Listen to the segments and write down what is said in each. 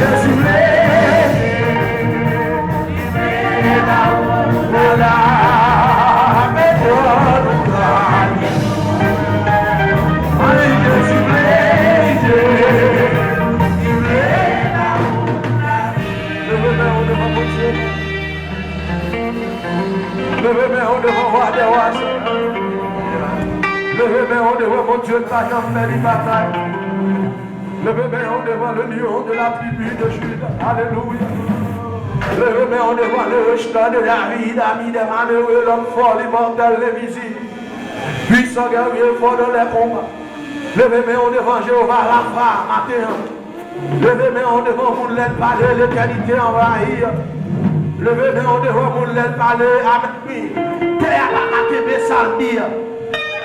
Jésus léger, voilà, mais donne grâce. Aïe, Jésus léger, levez-moi devant mon Dieu. Levez-moi devant roi des rois. Levez-moi devant mon Dieu, pas j'en fais les batailles. Levez-moi devant le lion de la tribu de Juda. Alléluia. Levez-moi devant le rejetant de David, ami des malheureux, l'homme fort, l'immortel, l'invisible. Puissant guerrier, fort dans les combats. Levez-moi devant Jéhovah Rapha, matin. Levez-moi devant mon l'aide parler, l'éternité envahir. Levez-moi devant mon l'aide parler, avec lui. Terre à la tébé salmire.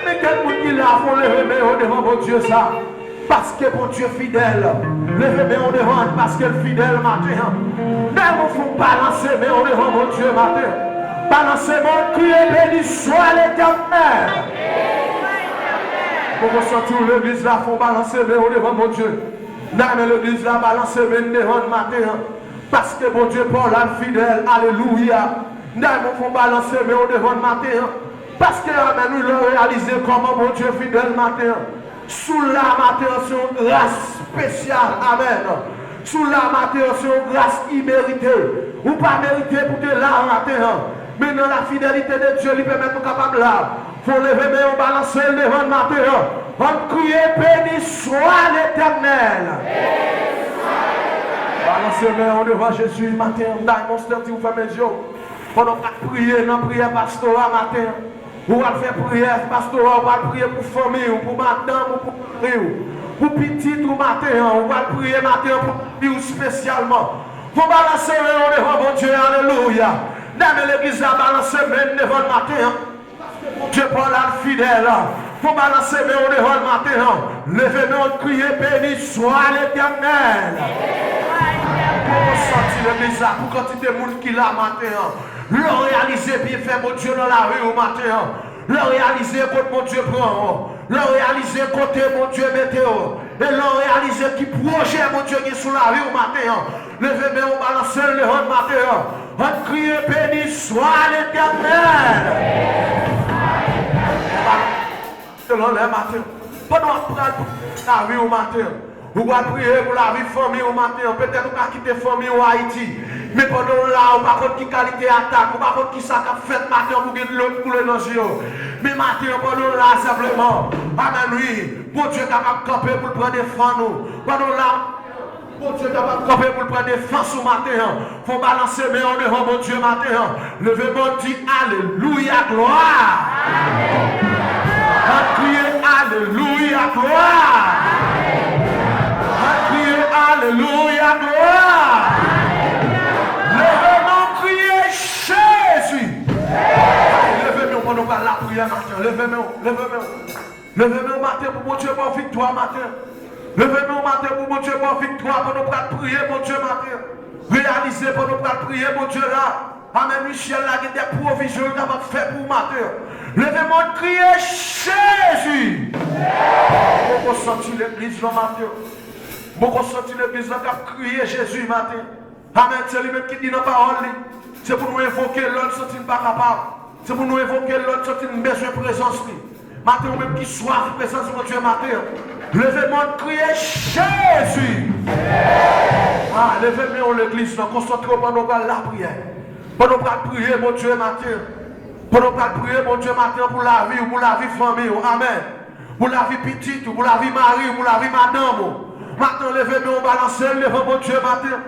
Mais quel monde qui l'a font lever devant mon Dieu ça? Parce que mon Dieu fidèle. Levez-moi devant parce que le fidèle matin. Même au fond balancer devant mon Dieu matin. Balancez mon crier béni soit l'Éternel. Pour ressentir l'église là, font balancer devant mon Dieu. Dans l'église là, balancer devant le matin. Parce que mon Dieu Paul est fidèle. Alléluia. Nous font balancer devant le matin. Parce que nous l'avons réalisé comment mon Dieu fidèle matin. Sous la matin, sur grâce spéciale. Amen. Sous la matin, sur grâce imméritée. Ou pas méritée pour te là matin. Mais dans la fidélité de Dieu, il permet nous capables là. Il faut lever, mais on balance devant le matin. On crie, béni soit l'Éternel. Balancez main devant Jésus le matin. Dans mon statut, vous faites mes yeux. Pendant qu'on prier dans la prière pastorale matin. Vous allez faire prière pastorale, vous allez prier pour famille, pour madame, pour mari, pour petit ou matin. Vous allez prier matin pour lui spécialement. Vous balancez devant mon Dieu, alléluia. Dans l'église, balancez même devant le matin. Dieu Paul est fidèle. Vous balancez devant le matin. Levez-nous, criez, béni soit l'Éternel. Pour sortir l'église, pour quantité de monde qui l'a matin. Le réaliser bien fait mon Dieu dans la rue au matin. Le réaliser quand mon Dieu prend. Le réaliser côté mon Dieu météo. Et le réaliser qui projet mon Dieu qui est sous la rue au matin. Levez-moi au balancer le matin. On crie béni soit l'Éternel. Selon les matins. Pendant la rue au matin. Vous allez prier pour la vie famille au matin. Peut-être que vous allez quitter famille au Haïti. Mais pendant là, on ne sait pas qui qualité attaque, on ne sait pas qui ça a fait matin pour gagner l'autre pour le danger. Mais matin, pendant là, simplement, amen, oui, bon Dieu est capable de camper pour prendre des fans. Pendant là, bon Dieu est capable de camper pour prendre des fans au matin. Il faut balancer, mais on devant mon Dieu matin. Levez-moi, dit Alléluia, gloire. On crie Alléluia, gloire. On crie Alléluia, gloire. Levez-moi, criez Jésus. Levez-moi pour nous la prière matin. Levez-moi, levez-moi. Levez-moi matin pour mon Dieu pour victoire matin. Levez-moi matin pour mon Dieu pour victoire pour nous prier mon Dieu matin. Réalisez pour nous prier mon Dieu là. Amen, Michel là qui des provisions qu'il a fait pour matin. Levez-moi, criez Jésus. Beaucoup sentir l'église le matin. Beaucoup sentir l'église là qui a crié Jésus matin. Amen, c'est lui-même qui dit dans la parole. C'est pour nous évoquer l'autre sorti pas capable. C'est pour nous évoquer l'autre sorti besoin de présence. Matin, ou même qui soif de présence de Dieu matin. Levez-moi, criez Jésus. Ah, levez-moi l'église, concentrez-vous pendant la prière. Pendant qu'on prier, mon Dieu matin. Pendant qu'on prier, mon Dieu matin pour la vie, pour la vie famille. Amen. Pour la vie petite, pour la vie mari, pour la vie madame. Maintenant, levez-moi, balancez, levez mon Dieu matin.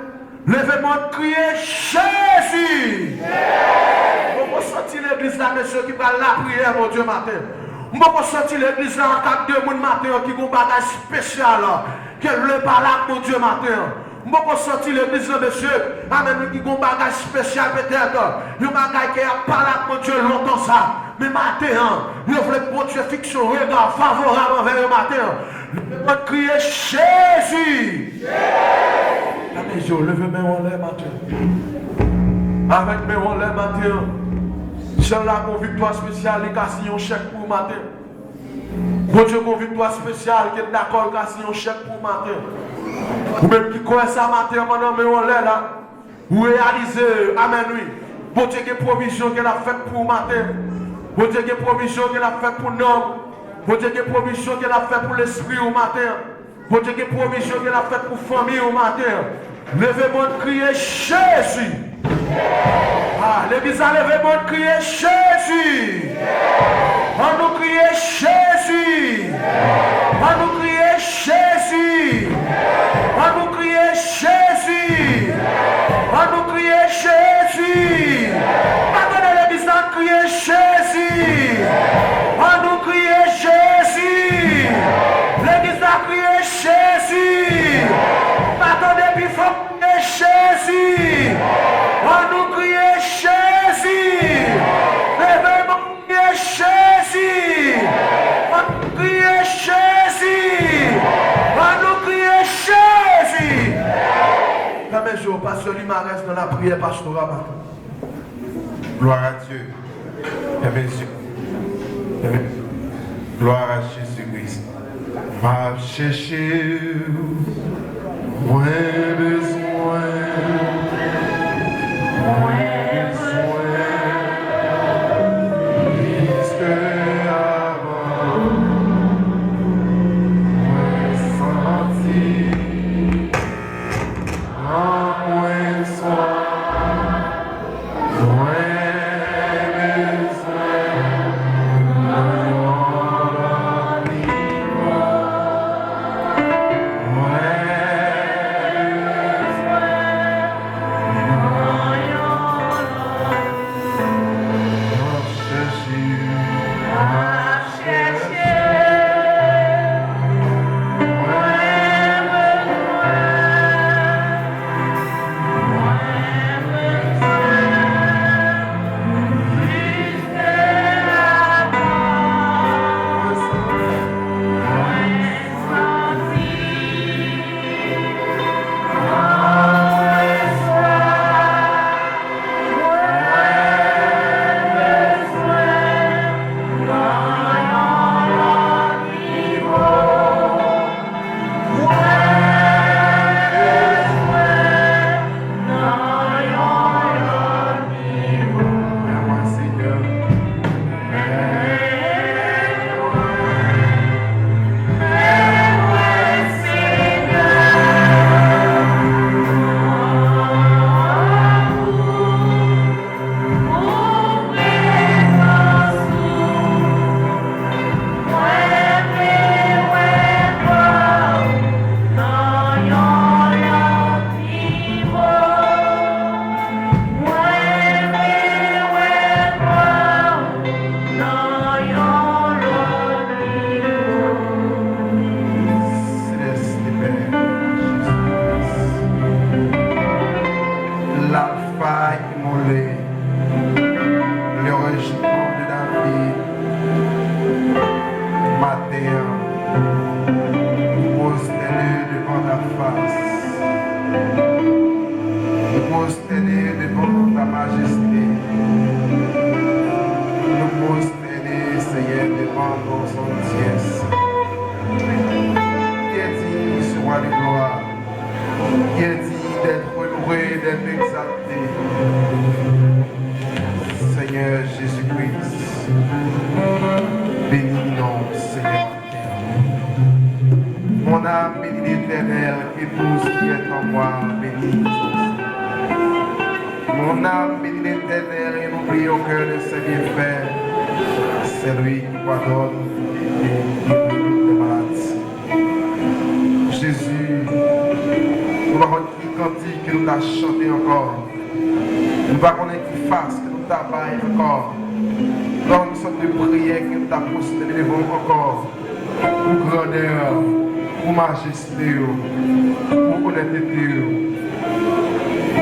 Levez-moi, criez Jésus. On va sortir l'église là, monsieur, qui va la prière, mon Dieu, matin. On va sortir l'église là, en cas de monde matin, qui a un bagage spécial, qui le parle, mon Dieu, matin. On va sortir l'église là, monsieur, amen, qui a un bagage spécial, peut-être. Un bagage qui a parlé, mon Dieu, longtemps ça. Mais matin, il voulait que mon Dieu fixe son regard favorable envers le matin. Levez-moi, criez Jésus. Mes yeux, levez-moi en l'air matin. Avec mes en l'air matin. J'ai là mon victoire spéciale, il a signé un chèque pour matin. Bon Dieu, mon victoire spéciale, qui est d'accord, il a signé un chèque pour matin. Ou même qui connaît ça matin pendant que on est là. Vous réalisez, amen, oui. Bon Dieu, quelle provision qu'elle a faite pour matin. Bon Dieu, quelle provision qu'elle a faite pour nous. Bon Dieu, quelle provision qu'elle a faite pour l'esprit au matin. Bon Dieu, quelle provision qu'elle a faite pour la famille au matin. Levez-moi de crier Jésus. Ah, l'église a levez-moi de crier Jésus. On nous crier Jésus. On nous crier Jésus. On nous crier Jésus. On nous crier Jésus. Maintenant l'église a crié Jésus. On nous crier Jésus. L'église a crié Jésus. Maintenant depuis faut crier Jésus. On nous crier Jésus. Levez-moi crier Jésus. On nous crier Jésus. On nous crier Jésus. Premier jour, pasteur Limares dans la prière pastorale. Gloire à Dieu. Gloire à Jésus-Christ. Va chercher moins besoin.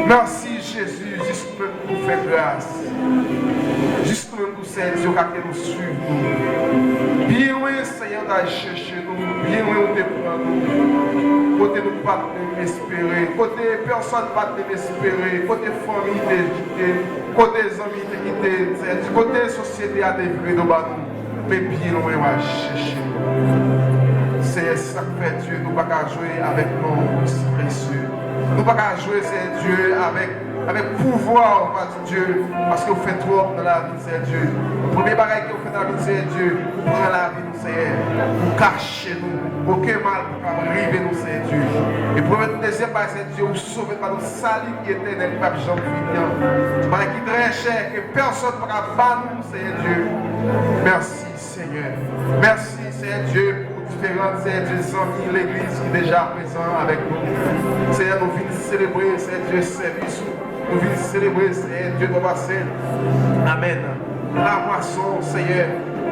Merci Jésus, juste pour nous faire grâce. Juste pour nous servir, qui nous suivent. Bien loin, Seigneur, d'aller chercher nous. Bien loin, on te prend nous. Côté nous pas espérer. Côté personne pas espérer. Côté famille te quitter. Côté amis te quitter. Côté société a dévié de nous. Mais bien loin, on va chercher nous. c'est ça que fait Dieu, nous ne pouvons pas jouer avec nos précieux. Nous ne pouvons pas jouer, c'est Dieu, avec pouvoir, Dieu, parce que vous faites trop dans la vie, c'est Dieu. Le premier bagage que vous faites dans la vie, c'est Dieu. Vous prenez la vie, nous, c'est vous cachez nous. Aucun mal ne peut arriver, nous, c'est Dieu. Et pour le deuxième bagage, c'est Dieu, vous sauvez par nos salut qui est éternel, pas Jean Finian. C'est bagage qui est très cher, que personne ne peut pas nous, c'est Dieu. Merci, Seigneur. Merci, c'est Dieu. Différentes, c'est Dieu, amis, l'église qui est déjà présent avec nous. Seigneur, nous venons célébrer, c'est Dieu, service. Nous venons célébrer, Seigneur, Dieu de passer. Amen. La moisson, Seigneur.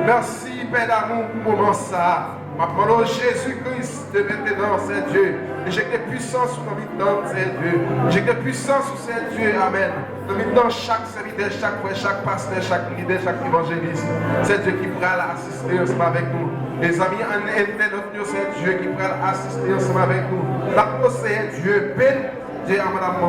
Merci, Père d'amour, pour moment ça. Maintenant, Jésus-Christ de maintenant, c'est Dieu. Injecte puissance sur nos vies, c'est Dieu. Injecte puissance sur c'est Dieu. Amen. Nous mettons chaque serviteur, chaque frère, chaque pasteur, chaque leader, chaque évangéliste. C'est Dieu qui pourra l'assister ensemble avec nous. Les amis en internet, c'est Dieu qui pourra assister ensemble avec nous. La c'est Dieu. Dieu à madame,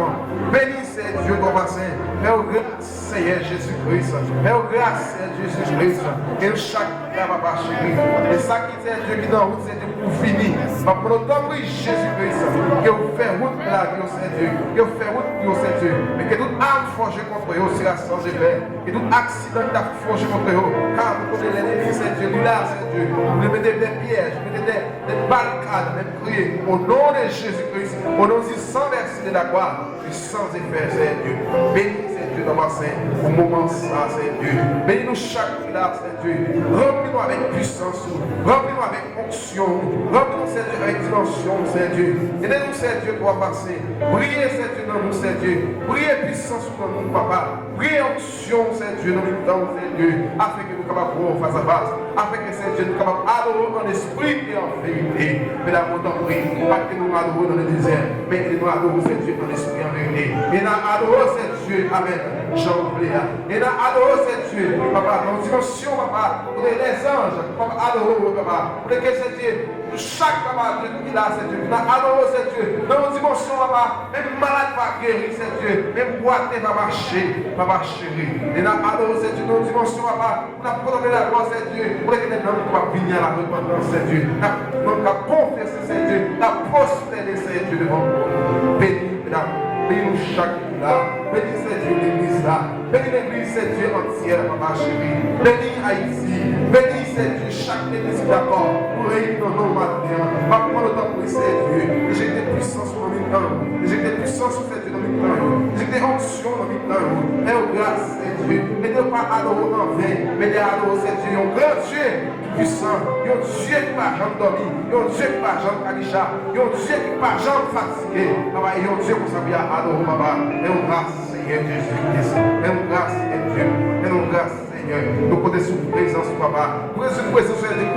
béni c'est Dieu ton bassin. Père grâce, Seigneur Jésus-Christ. Père grâce, Seigneur Jésus-Christ. Et chaque frère va pas chérir. Et ça qui est Dieu qui dans route, c'est Dieu pour finir. Pour notre prix Jésus-Christ. Que vous faites route la vie, c'est Dieu. Que vous faites route, c'est Dieu. Mais que toute arme forgée contre eux, c'est la sans effet. Que tout accident qui a forgé contre eux, car vous connaissez l'ennemi, c'est Dieu. Là, c'est Dieu. Vous mettez des pièges, vous mettez des barricades, même crier. Au nom de Jésus-Christ, au nom de sans verset de la gloire, sans effet, c'est Dieu. Béni, c'est Dieu dans ma scène. Au moment ça, c'est Dieu. Bénis-nous chaque là, c'est Dieu. Remplis-nous avec puissance, remplis-nous avec onction, remplis-nous, c'est Dieu, avec dimension, c'est Dieu. Aidez-nous, c'est Dieu, pour passer. Priez, c'est Dieu, dans nous, c'est Dieu. Priez puissance dans nous, papa. Priez onction, c'est Dieu, dans nous, c'est Dieu. Afin que nous capables de face à face. Afin que c'est Dieu, nous capables d'adorer en esprit et en vérité. Mais la mot d'en prie, pas que nous adorons dans le désert, mais que nous adorons, c'est Dieu, en esprit et en vérité. Et nous adorons, c'est Dieu, amen. Jean prie. Et nous adorons, c'est Dieu, papa, dans dimension, papa, pour les anges, papa, adorons, papa, pour que c'est Dieu, chaque papa, Dieu qui là, c'est Dieu, nous adorons, c'est Dieu, dans nos dimensions, papa, même malade va guérir, c'est Dieu, même boité va marcher, papa chéri. Et nous adorons, c'est Dieu, dans nos dimensions, papa, nous avons prodoré la gloire, c'est Dieu, pour que les hommes puissent venir à la repentance, c'est Dieu, nous avons confessé, c'est Dieu, nous avons prosterné, c'est Dieu devant nous. Béni, mesdames, bénis-nous chaque là, bénis, c'est Dieu, l'église là, bénis l'église, c'est Dieu entière, papa chéri, bénis Haïti, bénis, c'est Dieu, chaque église d'accord, pour réunir nos matins, pas prendre le temps pour c'est Dieu, injecter puissance sur nos temps, injecter puissance sur cette Dieu dans nos temps, injecter onction dans nos temps, et au grâce, c'est Dieu, mais ne pas adorer en vain, mais de adorer, c'est Dieu, un grand Dieu puissant, un Dieu qui n'a jamais dormi, un Dieu qui n'a jamais calichat, un Dieu qui n'a jamais fatigué, papa, et un Dieu qui s'appelle adorer, papa, et au grâce, Seigneur Jésus-Christ, et au grâce, Seigneur Dieu, et au grâce, Seigneur, nous connaissons sous présence, papa, pour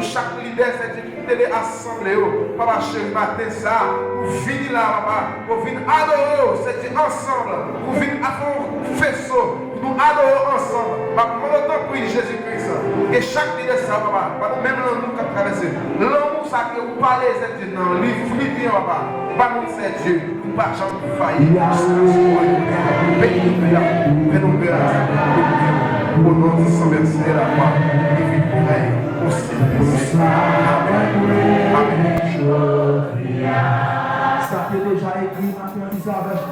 chaque leader, c'est Dieu qui t'a assemblé, papa, chéri, matin, ça, pour venir là, papa, pour venir adorer, c'est Dieu ensemble, pour venir à fond, faisceau, nous adorons ensemble, papa, pour notre prix Jésus-Christ, et chaque leader, ça, papa, même l'amour qui a traversé, l'amour, ça, que vous parlez, c'est Dieu, non, lui, flippé, papa, pas nous, c'est Dieu, nous pas jamais faillir, bénis-nous, au nom de son verset la croix, et victoire au Seigneur. Amen. Ça fait déjà écrit maintenant, Isabelle.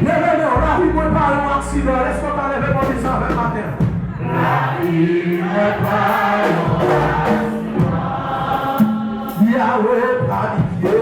Levez-nous, la vie ne parle pas accident. Laisse-moi pas lever mon Isabelle matin. La vie ne parle pas accident. Yahweh planifié.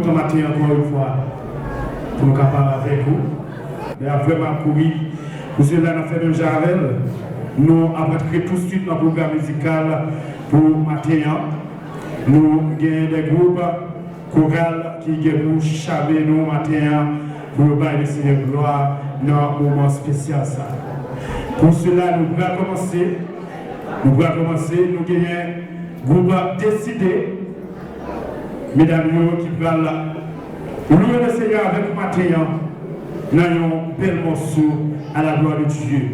content matin encore une fois pour nous capables avec vous. Mais vraiment courir. Pour cela, nous avons fait même Javel. Nous avons créé tout de suite notre programme musical pour matin. Nous avons des groupes chorales qui ont charmé nous matin pour le bail de Seigneur Gloire dans un moment spécial. Pour cela, nous allons commencer. Nous avons un groupe décidé, mesdames qui veulent louer le Seigneur avec matin dans un bel morceau à la gloire de Dieu.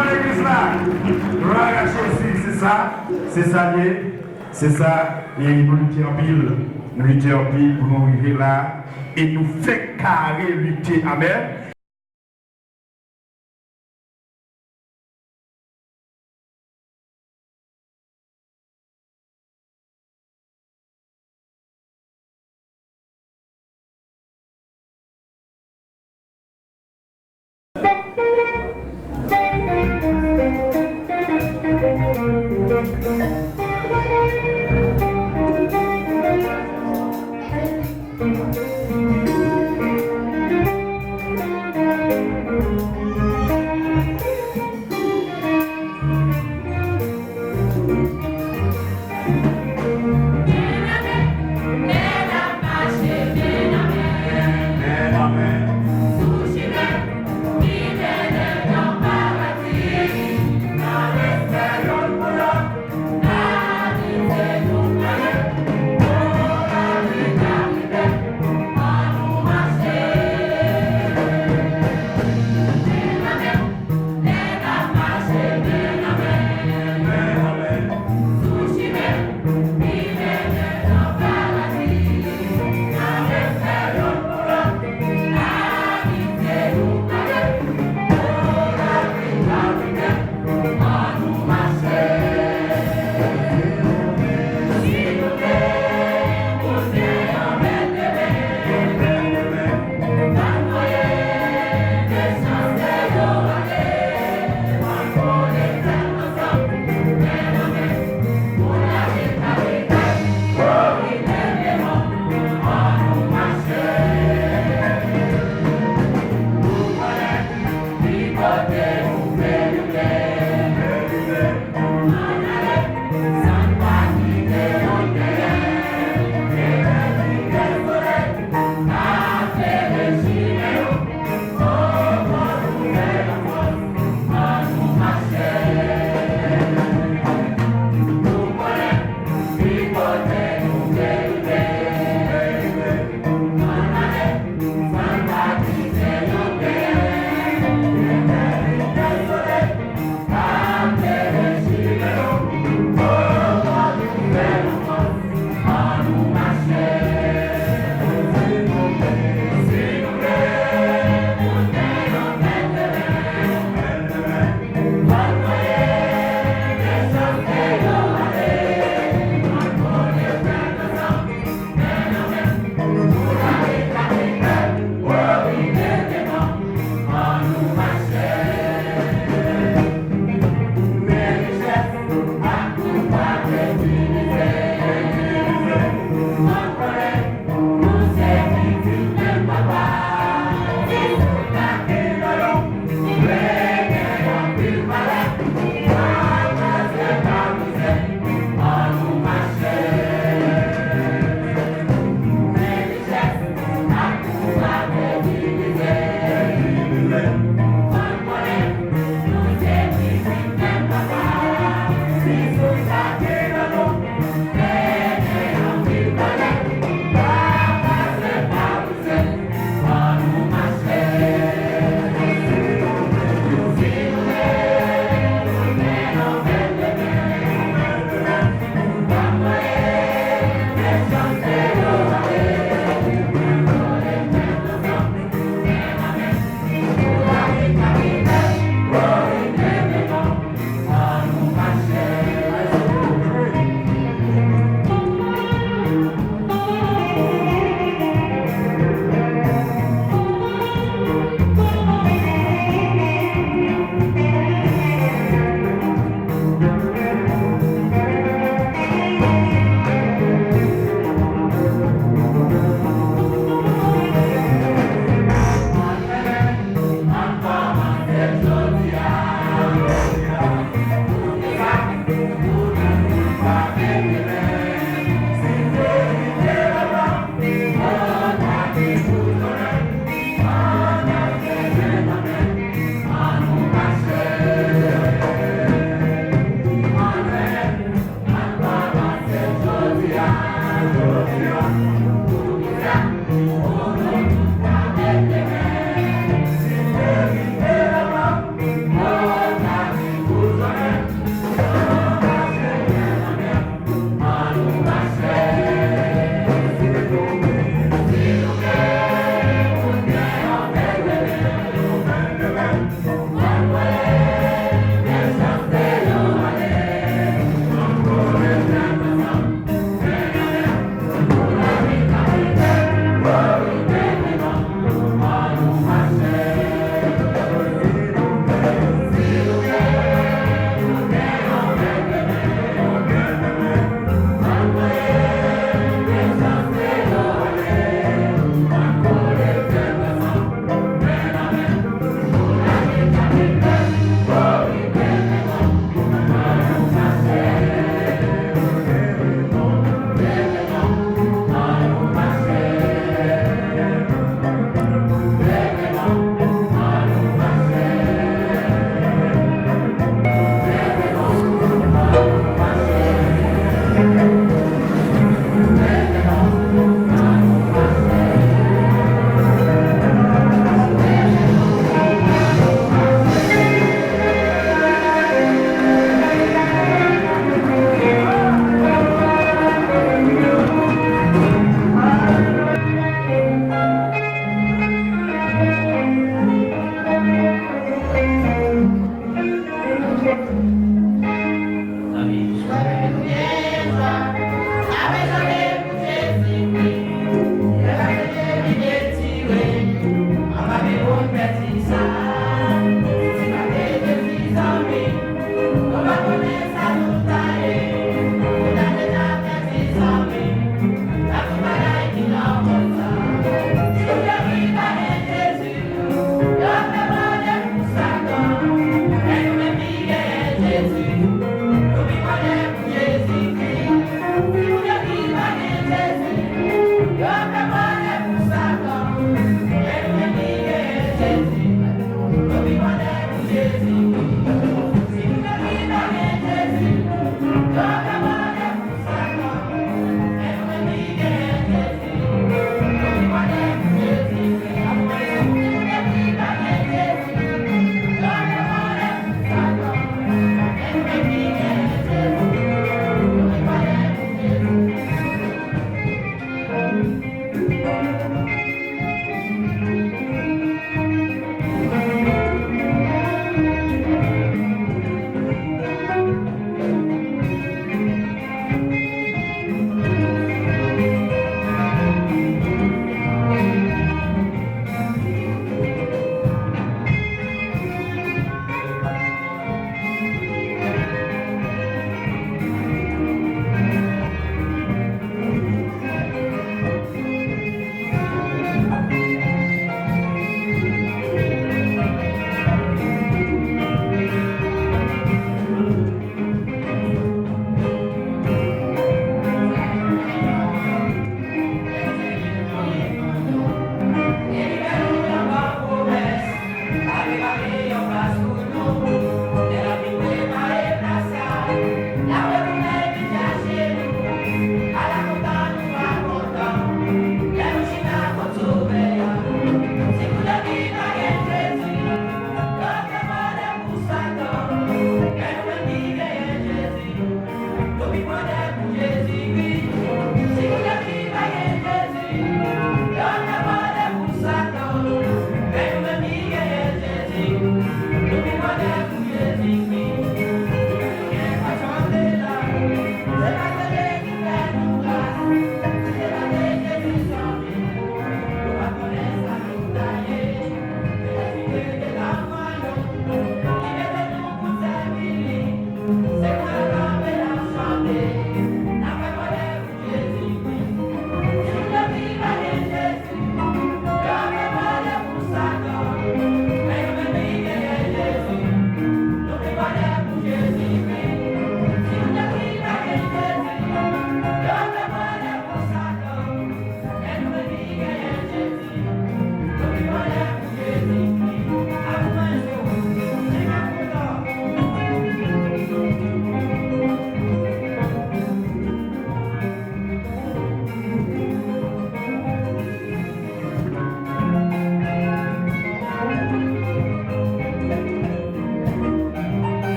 dans l'église là. Gloire à Jésus, c'est ça, c'est ça. Et nous luttons en pile, pour nous arriver là et nous faire carré lutter. Amen. Amen.